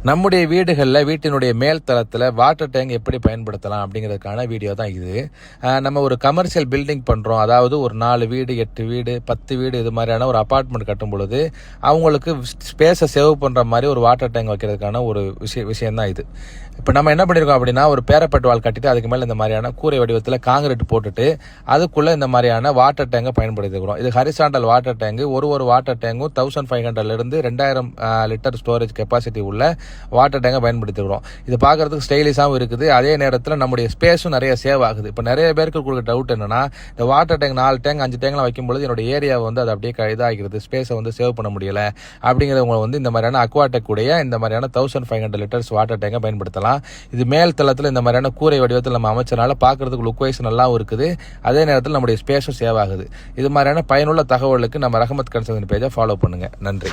நம்முடைய வீடுகளில் வீட்டினுடைய மேல் தளத்தில் வாட்டர் டேங்க் எப்படி பயன்படுத்தலாம் அப்படிங்கிறதுக்கான வீடியோ தான் இது. நம்ம ஒரு கமர்ஷியல் பில்டிங் பண்ணுறோம், அதாவது ஒரு 4 வீடு 8 வீடு 10 வீடு இது மாதிரியான ஒரு அப்பார்ட்மெண்ட் கட்டும் பொழுது அவங்களுக்கு ஸ்பேஸை சேவ் பண்ணுற மாதிரி ஒரு வாட்டர் டேங்க் வைக்கிறதுக்கான ஒரு விஷயந்தான் இது. இப்போ நம்ம என்ன பண்ணியிருக்கோம் அப்படின்னா, ஒரு பேரப்பட்டு வால் கட்டிட்டு அதுக்கு மேலே இந்த மாதிரியான கூரை வடிவத்தில் காங்கிரீட் போட்டுட்டு அதுக்குள்ளே இந்த மாதிரியான வாட்டர் டேங்கை பயன்படுத்திக்கிறோம். இது ஹரிசாண்டல் வாட்டர் டேங்கு. ஒரு வாட்டர் டேங்கும் 1500 2000 லிட்டர் ஸ்டோரேஜ் கெப்பாசிட்டி உள்ள வாட்டர் டேங்கை பயன்படுத்திக்கிறோம். இது பார்க்குறதுக்கு ஸ்டைலிஷாகவும் இருக்குது, அதே நேரத்தில் நம்முடைய ஸ்பேஸும் நிறைய சேவ் ஆகுது. இப்போ நிறைய பேருக்கு கொடுக்குற டவுட் என்னன்னா, இந்த வாட்டர் டேங்க் 4 டேங்க் 5 டேங்க்லாம் வைக்கும்பொழுது என்னோட ஏரியாவை அது அப்படியே இதாகிறது, ஸ்பேஸை சேவ் பண்ண முடியலை அப்படிங்கிறவங்க இந்த மாதிரியான அக்வாடெக் உடைய இந்த மாதிரியான 1500 லிட்டர்ஸ் வாட்டர் டேங்கை பயன்படுத்தலாம். இது மேல் தளத்தில் இந்த மாதிரியான கூரை வடிவத்தில் நம்ம அமைச்சனால பார்க்கறதுக்கு லுக் வைஸ் நல்லாவும் இருக்குது, அதே நேரத்தில் நம்முடைய ஸ்பேஸும் சேவ் ஆகுது. இது மாதிரியான பயனுள்ள தகவலுக்கு நம்ம ரஹமத் கன்சல்டன்ட் பேஜை ஃபாலோ பண்ணுங்க. நன்றி.